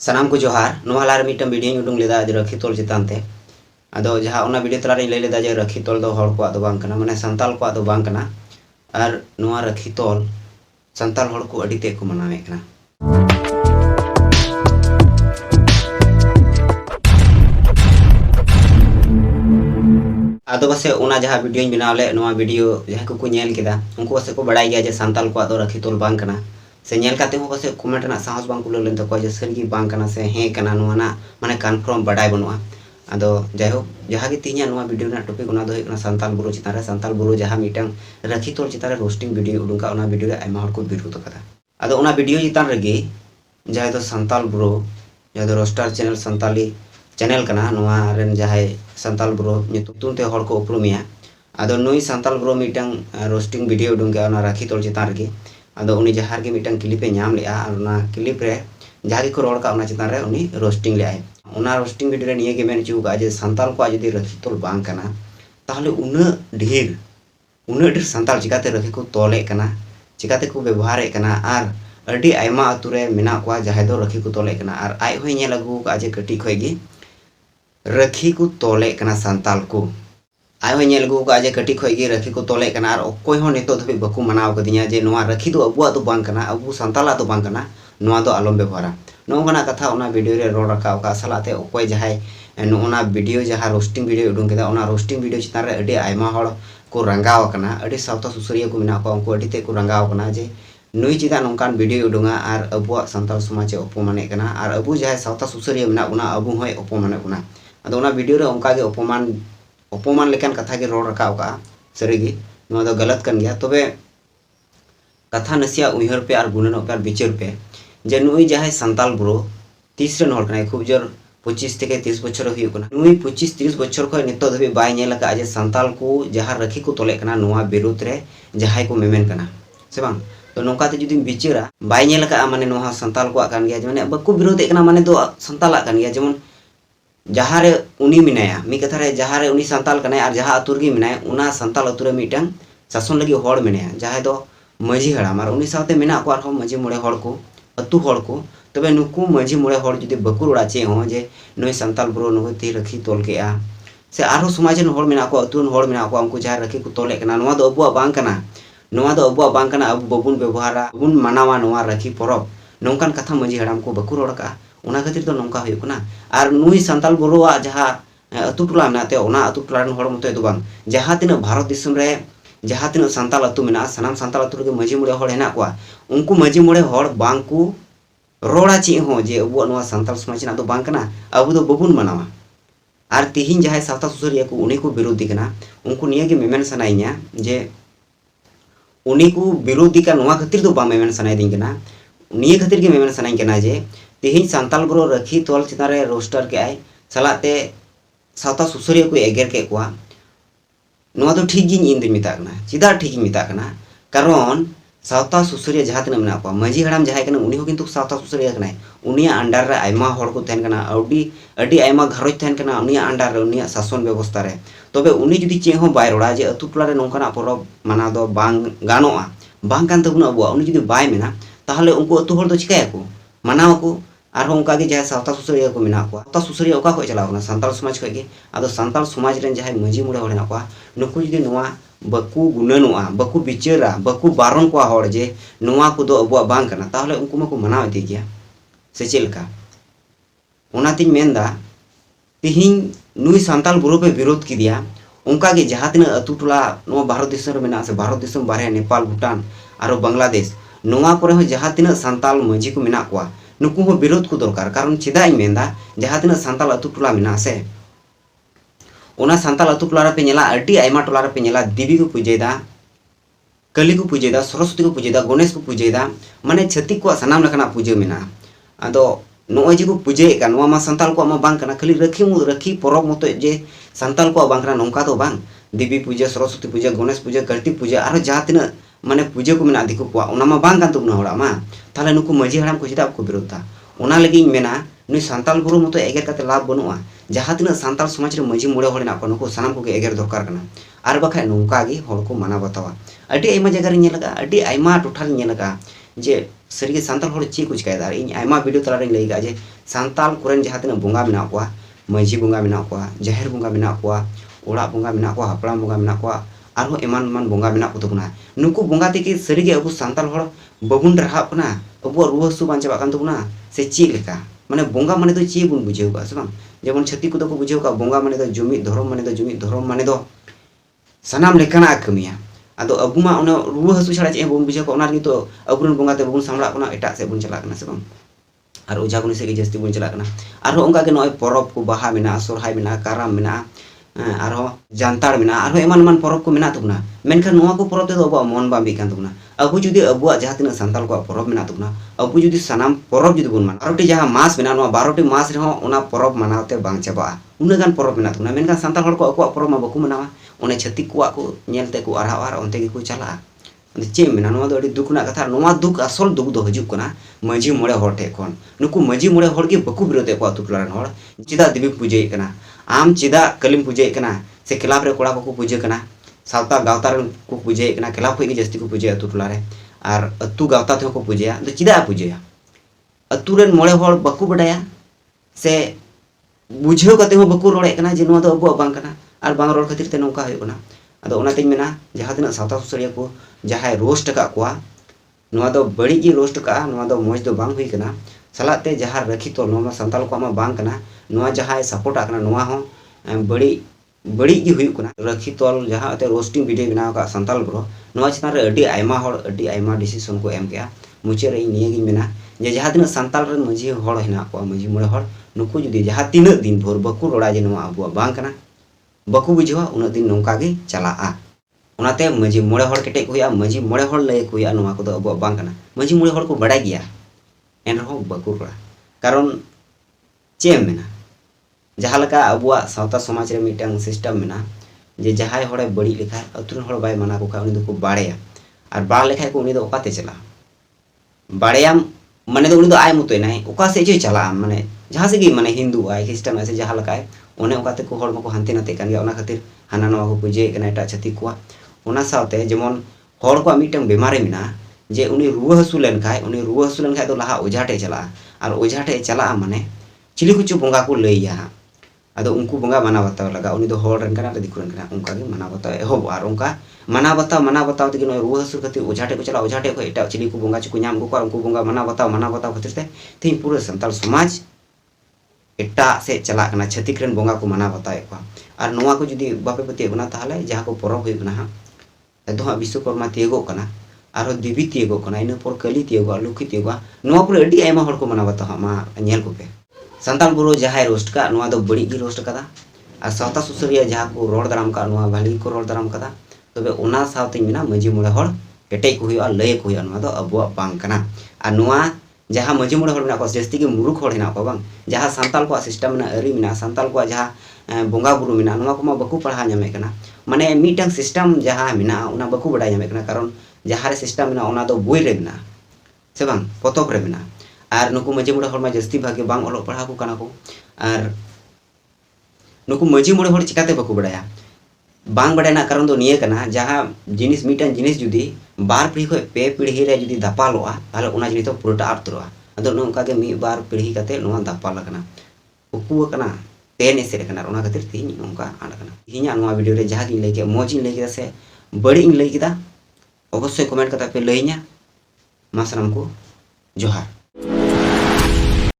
सानाम को जोहार नोहा लारे मिटम वीडियो उडुंग लेदा जे रखी तोल चितान ते आदो जहां ओना वीडियो तलारे लई लेदा जे रखी तोल दो हड़ को दो बांग कना माने संताल को दो बांग कना आर नोआ रखी तोल संताल हड़ को अडी ते को मनावे कना आदो बसे ओना जहां वीडियो बनावले नोआ वीडियो जहां को नेल केदा उनको बसे को बड़ाई गया जे संताल को दो रखी तोल बांग कना से नेल काते हो बसे कमेंट ना साहस बांग कुलो लेन तको जे सरगी बांग कना से हे कना नोआ ना माने कन्फर्म बड़ाई बनुआ आदो जाहो जहां के तिनिया नोआ वीडियो ना टॉपिक ओना दो हेकना संताल बुरु चितान रे संताल बुरु जहां मिटन रखी तोल चितान रे रोस्टिंग वीडियो उडुंका ओना वीडियो रे आइमा हर को विरोध कदा आदो ओना वीडियो चितान रेगे जहां दो संताल बुरु जहां दो रोस्टार चैनल संताली चैनल कना नोआ रेन जहां संताल बुरु nyutum te hor ko uprumiya ado nui santal bro mitang roasting video udunga ona rakhi tol chitan regi ado uni jahar ge mitang clip e nyam lea ona clip re jahar ko ror ka ona chitan re uni roasting le ai ona roasting video re niye ge men chu ga je santal ko jodi rakhi tol bang kana tahle una dhir santal chikate rakhi ko tole kana chikate ko ବ୍ୟବহারে kana ar adi aima ature mena ko jahai do rakhi ko tole kana ar ai hoi nyel agu ka je kati khoi gi रखी को तोले कना संताल को आय हो nail गु का जे कटी खोय गे रखी को तोले कना और कोई हो नेतो धबे बकु मनाव कदिया जे नोआ रखी दो अबुआ तो बांग कना अबु संताला तो बांग कना नोआ दो आलम व्यवहारा नो गना कथा ओना वीडियो रे रोड रखा का सलाते कोई जहाय नोना वीडियो जहा रोस्टिंग वीडियो उडुं केदा ओना रोस्टिंग वीडियो चितान रे अडी आयमा हड़ को रंगाव कना अडी सावता सुसरिया को मिना को उनको अडी ते को रंगाव कना जे नुई चिता नोंकान वीडियो उडुंगा आर अबुआ संताल समाज अपमाने कना आर अबु जहाय सावता सुसरिया मिना उना अबु होय अपमाने उना अदो ओना वीडियो रे ओंका गे अपमान लेकन कथा गे रोड रखा का सरीगी नोआ दो गलत कन गया तबे कथा नसिया उइहर पे आर गुणन पे आर विचार पे जे नुई जहाय संताल ब्रो 30 रन हर कना खूब जोर 25 থেকে 30 বছর হই কনা নুই 25 30 বছর কই নিতো ধবি বাই नेला का जे संताल को जहां रखी को तोले कना नोआ विरोध रे जहाय को मेमेन कना से बांग तो नोका ते जुदी विचारा बाय नेला का माने नोहा संताल को कान गया माने बकु विरोध कना माने दो संताल कान गया जेमन जहां रे उनी मिनाया मी कथा रे जहां रे उनी संताल कनाय आर जहां अतुर गी मिनाय उना संताल अतुर रे मिटन शासन लगी होड़ मिनाया जहां दो मजी हड़ा मार उनी साथे मिना को आर मजी मुड़े होड़ को अतु होड़ को तबे नुकु मजी मुड़े होड़ जुदी बकु रोड़ा चे हो जे नोय संताल ब्रो नो ती रखी तोल के आ से आरो समाजन होड़ मिना को अतुन होड़ मिना को उनको जहां रखी को तोले कना नोवा दो अबुआ बांग कना नोवा दो अबुआ बांग कना अब बबुन व्यवहारा बबुन मानावा नोवा रखी परब नोंकान कथा मजी हड़ाम को बकु रोड़ का उना खातिर तो नौका हुई कुना आर नुई संताल बुरुआ जहां अतु टोला मेनाते ओना अतु टोला रन होड़ मते दो बांग जहां तिना भारत दिसम रे जहां तिना संताल अतु मेना सनाम संताल अतु रे मजी मुड़े होड़ हेना कोआ उनको मजी मुड़े होड़ बांग को रोड़ा ची हो जे अबु नोआ संताल समाज ना दो बांग कना अबु दो बबुन मनावा आर तिहिन जहां सावता सुसरिया को उनी को विरोधी कना उनको निये के मेमेन सनाइया जे उनी को विरोधी का नोआ खातिर दो बा मेमेन सनाइ दिन कना निये खातिर के मेमेन सनाइ कना जे तिहिन संताल ब्रो रखी तोल चितारे रोस्टर के आय सलाते सावता सुसरिया को एगेर के कोआ नोआ तो ठीक गिन इन मिता कना चिदा ठीक मिता कना कारण सावता सुसरिया जहां तना मेना को मजी हड़ाम जहाय कना उनी हो किंतु सावता सुसरिया कना उनिया अंडर रे आयमा होड़ को तहन कना अडी आयमा घरोज तहन कना उनिया अंडर रे उनिया शासन व्यवस्था रे तबे उनी जुदी चे हो बाय रोड़ा जे अतु टोला रे नोंकाना परब माना दो बांग गानोआ बांग कान तबुना अबुआ उनी जुदी बाय मेना ताहले उनको अतु होड़ दो चिकाया को मानाव को आर उनका के जहां सावता सुसरिया को मेना को सावता सुसरिया ओका को चलावना संताल समाज को के आदो संताल समाज रेन जहां मजी मुड़े होड़ ना को नुकु जदी नोआ बकु गुणनोआ बकु विचारा बकु बारन को होड़ जे नोआ को दो अबुआ बांग कना ताहले उनको मको मनाव दी गया से चेलका ओना तिन मेनदा तिहिन नुई संताल बुरो पे विरोध की दिया उनका के जहां तिना अतु टोला नो भारत दिसम रे मेना से भारत दिसम बारे नेपाल भूटान आरो बांग्लादेश नोआ करे हो जहां तिना संताल मजी को मेना को नुकु हो विरोध को दरकार कारण चिदा इ मेंदा जहां तिना संताल अतु टोला मेना से ओना संताल अतु टोला रे पे नेला अडी आयमा टोला रे पे नेला देवी को पूजेदा कली को पूजेदा सरस्वती को पूजेदा गणेश को पूजेदा माने छतिक को सनाम लखना पूजे मेना आदो नोय जी को पूजे का नोआ मा संताल को मा बांग कना खाली रखी परब मतो जे संताल को बांग कना नोंका तो बांग देवी पूजा सरस्वती पूजा गणेश पूजा कार्तिक पूजा आरो जहां तिना माने पूजा को मेना दिको को ओना मा बांग कान तबना होड़ा मा ताले नुकु मजी हड़ाम को चिदा को विरोधा ओना लगी मेना नुई संताल बुरु मतो एगेर काते लाभ बनुआ जहां तिना संताल समाज रे मजी मुड़े होड़ ना को नुकु सनाम को एगेर दरकार कना आर बखाय नोंका गे होड़ को माना बतावा अडी आयमा जगह रे नेलगा अडी आयमा टोठा रे नेलगा जे सरी सानताल हर चे को चिकायदा इन आयमा वीडियो तलारे लई गा जे सानताल कोरेन जहां तना बोंगा मेना को मांझी बोंगा मेना को जाहेर बोंगा मेना को ओड़ा बोंगा मेना को हपड़ा बोंगा मेना को आरो एमान एमान बोंगा मेना को तबना नुकु बोंगा तेके सरी गे अबु सानताल हर बबुन रहा पना अबु रुवा सु बांचा कान तबना से चे लेका माने बोंगा माने तो चे बुन बुझेउ का से बांग जेमन छत्ती को तो बुझेउ का बोंगा माने तो जुमिद धर्म माने तो जुमिद धर्म माने तो सनाम लेकाना कमिया आदो अबु मा ओना रुवा हसु छाड़ा चे बोन बुझे को ओना तो अबुरन बोंगा ते बबुन सामड़ा कोना एटा से बुन चला कना से बांग और ओझा गुनी से जस्ती बुन चला कना आरो ओंका के नय परब को बाहा मेना सोरहाय मेना काराम मेना आरो जानतार मेना आरो एमान एमान परब को मेना तबना मेनखान नोआ को परब ते दो अबु मन बांबी कान तबना अबु जुदी अबुआ जहां तिना संताल को परब मेना तबना अबु जुदी सनाम परब जुदी बुन मान 12टी जहां मास मेना नोआ 12टी मास रहो ओना परब मनावते बांग चबा उना गान परब मेना तबना मेनखान संताल हर को अकुआ परब मा बकु मनावा ओने छत्ती को नेलते को आरा आर ओनते को चला चे मेना नोआ दो अडी दुख ना कथा नोआ दुख असल दुख दो हजू कना मांझी मोड़े हर ठे खन नुकु मांझी मोड़े हर के बकु बिरोते को अतु टोलारन हर चिदा देवी पूजे कना आम चिदा कलिम पूजे कना से क्लाब रे कोड़ा को पूजे कना सावता गावता को पूजे कना क्लाब को जस्ती को पूजे अतु टोलारे और अतु गावता थे को पूजे तो चिदा पूजे अतु रेन मोड़े हर बकु बडाया से बुझेव कते हो बकु रोड़े कना जे नोआ दो अबु बांग कना और बांग रोड खातिर ते नोका होय कना अदो ओनातेñ मेना जहां तना सावता सुसरिया को जहां रोस्ट का कोआ नोआ दो बड़ी जी रोस्ट का नोआ दो मोज दो बांग हुई कना सलाते जहां रखी तो नोआ संताल को मा बांग कना नोआ जहां सपोर्ट आकना नोआ हो बड़ी बड़ी जी हुई कना रखी तोल जहां ते रोस्टिंग वीडियो बनाव का संताल ब्रो नोआ चितान रे अडी आयमा हर अडी आयमा डिसीजन को एम केया मुचे रे निये गी मेना जे जहां तना संताल रे मजी हर हेना को मजी मोड़े हर नुकु जुदी जहां तीन दिन भोर बकु रोड़ा जे नोआ अबु बांग कना बकु बुझवा उन दिन नौका गे चलाआ उनाते मजी मोड़े हर केटे को हुआ मजी मोड़े हर लय को हुआ नोआ को दो अबु बांग कना मजी मोड़े हर को बड़ा गया एन रहो बकु रोड़ा कारण चे मेना जहां लका अबुआ सावता समाज रे मिटन सिस्टम मेना जे जहाय हरे बड़ी लेखा अतुरन हर बाय माना को खा उनी दो को बाड़ेया और बाड़ लेखा को उनी दो ओकाते चला बाड़ेयाम माने दो उनी दो आय मुतोय नाय ओका से जे चला माने जहां से गे माने हिंदू आय क्रिश्चियन आय से जहां लकाय ओने ओकाते को हर मको हांते नाते कान गया ओना खातिर हाना नवा को पूजे कना एटा छती को ओना सावते जेमन हर को मिटन बेमारे मेना जे उनी रुवा हसु लेन खाय दो लहा ओझाटे चला और ओझाटे चला माने चिली कुचु बोंगा को लैया अदो उनको बोंगा माना बताव लगा उनी दो हर रन कना दिकुरन कना उनका गे माना बताव एहो और उनका माना बताव ते नो रुवा हसु खातिर ओझाटे को चला ओझाटे को एटा चिली को बोंगा चु न्याम को उनको बोंगा माना बताव खातिर ते थी पूरा संताल समाज एटा से चला कना छतिक रन बोंगा को माना बताए को और नोआ को जुदी बापे पति बना ताहले जहां को परब होय कना एदो विश्वकर्मा तियगो कना और देवी तियगो कना इन पर कली तियगो लुखी तियगो नोआ पर अडी आयमा हर को माना बताव मा नेल को पे संताल बुरो जहां रोस्ट का नोआ दो बड़ी गी रोस्ट कदा और सावता सुसरिया जहां को रोड दराम का नोआ भाली को रोड दराम कदा तबे ओना सावते मिना मजी मोड़े हर केटे को हुआ लय को हुआ नोआ दो अबुआ बांग कना और नोआ जहां मजी मोड़े हर को जस्ती के मुरुख हर हेना को बांग जहां संताल को सिस्टम ना अरी मिना संताल को जहां बोंगा बुरु मिना नोआ को मा बकु पढ़ा न्यामे कना माने मीटन सिस्टम जहां मिना उना बकु बडा न्यामे कना कारण जहां रे सिस्टम मिना उना दो बोय रे मिना से बांग पोतोब रे मिना और नुकु मजी मोड़े हर मा जस्ती भागे बांग ओलो पढ़ा को कना को और नुकु मजी मोड़े हर चिकाते बकु बडाया बांग बडायना कारण दो निये कना जहां जिनिस मीटन जिनिस जुदी बार पीढ़ी खय पे पीढ़ी रे जुदी दापालोआ ताले उना जिनिस तो पुरोटा आर्तरोआ अदो नोंका के मी बार पीढ़ी कते नोआ दापाल कना उकु कना तेन एसेर कना ओना खातिर तिनी नोंका आड कना हिया नोआ वीडियो रे जहां गिन लई के मोज इन लई के से बड़ी इन लई केदा अवश्य कमेंट कता पे लई냐 मा सानाम को जोहार।